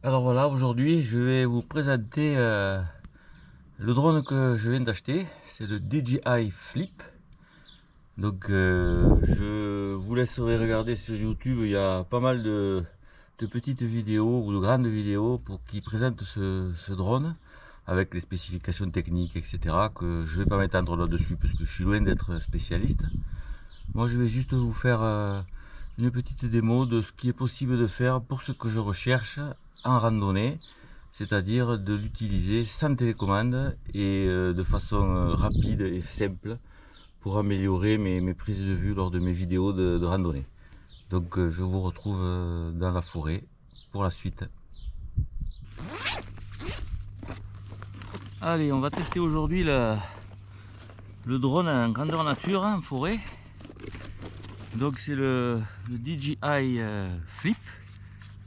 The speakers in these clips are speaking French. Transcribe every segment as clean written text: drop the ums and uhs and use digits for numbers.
Alors voilà, aujourd'hui je vais vous présenter le drone que je viens d'acheter. C'est le DJI Flip. Donc je vous laisserai regarder sur YouTube. Il y a pas mal de petites vidéos ou de grandes vidéos qui présentent ce drone avec les spécifications techniques, etc. que je ne vais pas m'étendre là-dessus parce que je suis loin d'être spécialiste. Moi je vais juste vous faire une petite démo de ce qui est possible de faire pour ce que je recherche en randonnée, c'est-à-dire de l'utiliser sans télécommande et de façon rapide et simple pour améliorer mes prises de vue lors de mes vidéos de randonnée. Donc je vous retrouve dans la forêt pour la suite. Allez, on va tester aujourd'hui le drone en grandeur nature en forêt. Donc c'est le DJI Flip.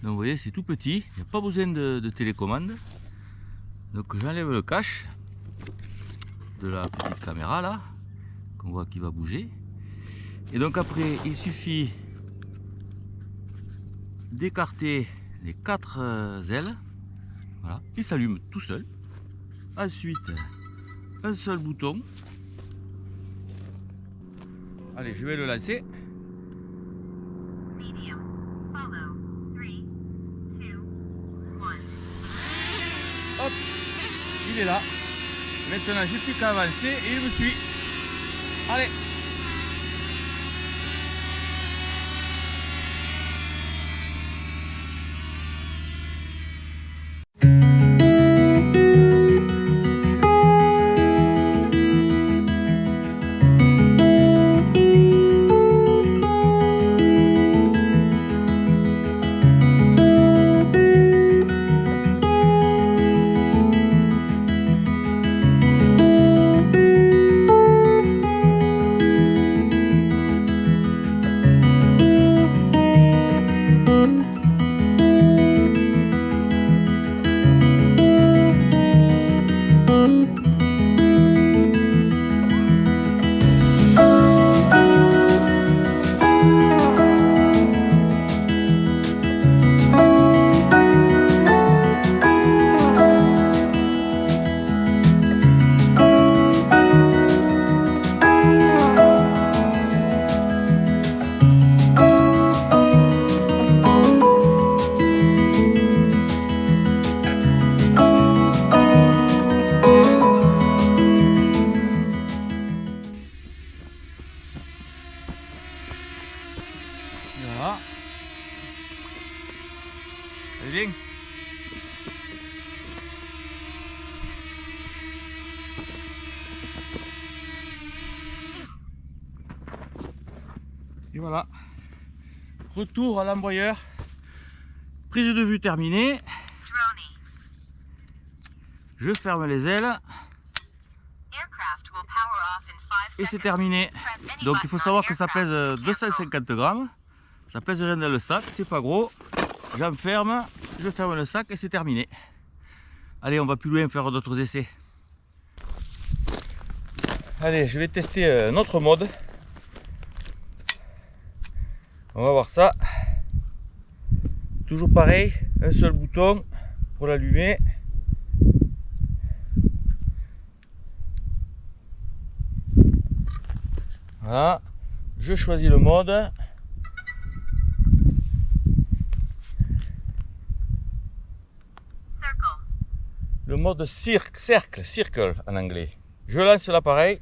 Donc vous voyez, c'est tout petit, il n'y a pas besoin de télécommande. Donc j'enlève le cache de la petite caméra là, qu'on voit qui va bouger. Et donc après, il suffit d'écarter les 4 ailes. Voilà, il s'allume tout seul. Ensuite, un seul bouton. Allez, je vais le lancer. Hop, il est là. Maintenant, j'ai plus qu'à avancer et il me suit. Allez. Voilà. Allez, viens. Et voilà. Retour à l'embrayeur. Prise de vue terminée. Je ferme les ailes. Et c'est terminé. Donc il faut savoir que ça pèse 250 grammes. Ça pèse rien dans le sac, c'est pas gros. J'enferme, je ferme le sac et c'est terminé. Allez, on va plus loin faire d'autres essais. Allez, je vais tester un autre mode. On va voir ça. Toujours pareil, un seul bouton pour l'allumer. Voilà, je choisis le mode. Le mode circle en anglais. Je lance l'appareil.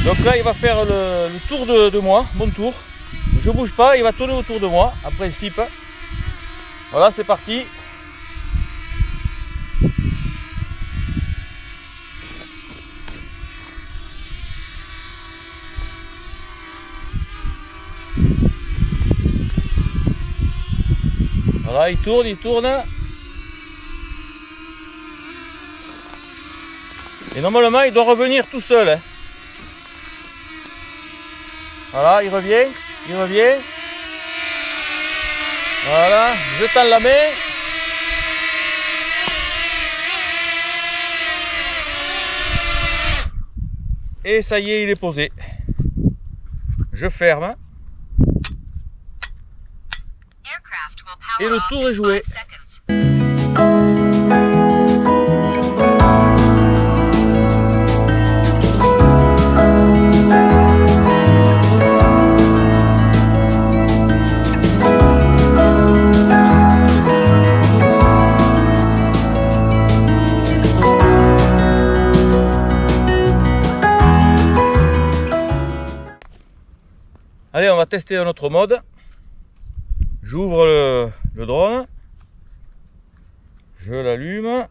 Donc là, il va faire le tour de moi, mon tour. Je bouge pas, il va tourner autour de moi, en principe. Voilà, c'est parti. Voilà, il tourne, il tourne. Et normalement, il doit revenir tout seul. Hein. Voilà, il revient, il revient. Voilà, je tends la main. Et ça y est, il est posé. Je ferme. Et le tour est joué. Allez, on va tester un autre mode. J'ouvre le drone. Je l'allume.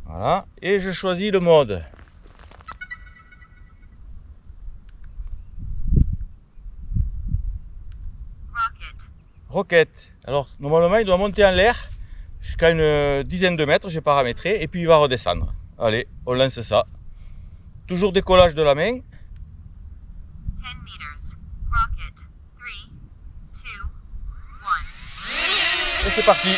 Voilà. Et je choisis le mode. Rocket. Alors, normalement, il doit monter en l'air jusqu'à une dizaine de mètres. J'ai paramétré. Et puis, il va redescendre. Allez, on lance ça. Toujours décollage de la main. 10 meters. Rocket. 3, 2, 1. Et c'est parti.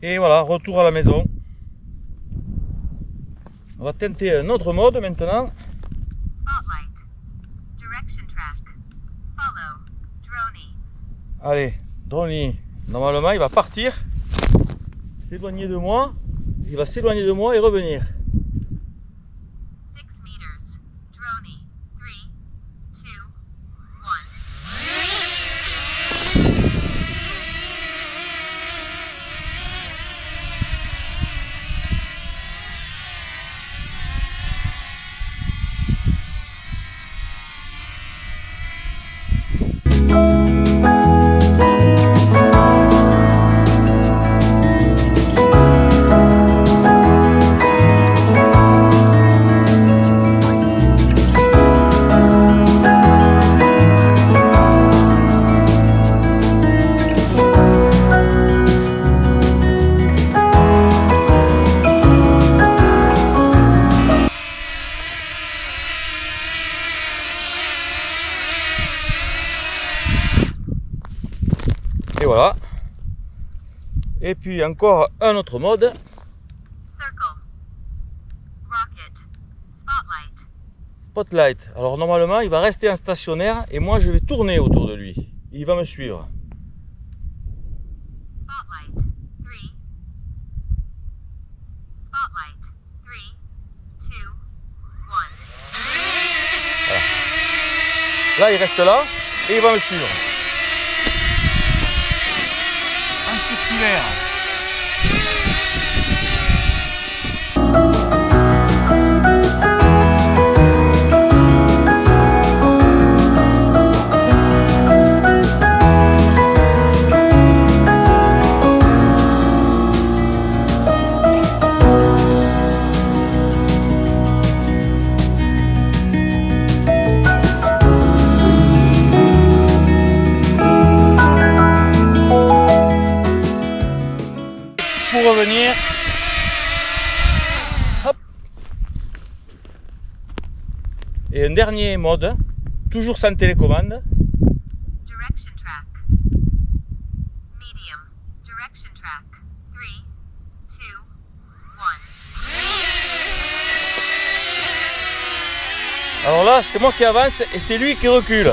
Et voilà, retour à la maison. On va tenter un autre mode maintenant. Spotlight. Direction track. Follow. Droney. Allez, Droney, normalement il va partir, s'éloigner de moi, il va s'éloigner de moi et revenir. 6 meters. Droney. 3, 2, 1. Et voilà. Et puis encore un autre mode. Circle. Rocket. Spotlight. Spotlight. Alors normalement il va rester en stationnaire et moi je vais tourner autour de lui. Il va me suivre. Spotlight. 3. Spotlight. 3, 2, 1. Là il reste là et il va me suivre. En circulaire. Pour revenir, hop. Et un dernier mode, toujours sans télécommande. Direction track. Medium. Direction track. 3, 2, 1. Alors là, c'est moi qui avance et c'est lui qui recule.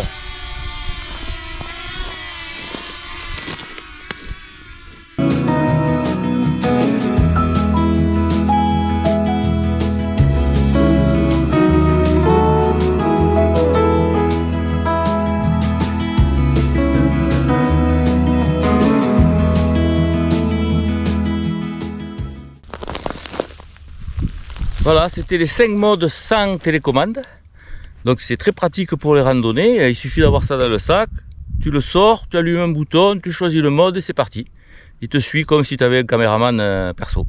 Voilà, c'était les 5 modes sans télécommande. Donc c'est très pratique pour les randonnées. Il suffit d'avoir ça dans le sac. Tu le sors, tu allumes un bouton, tu choisis le mode et c'est parti. Il te suit comme si tu avais un caméraman perso.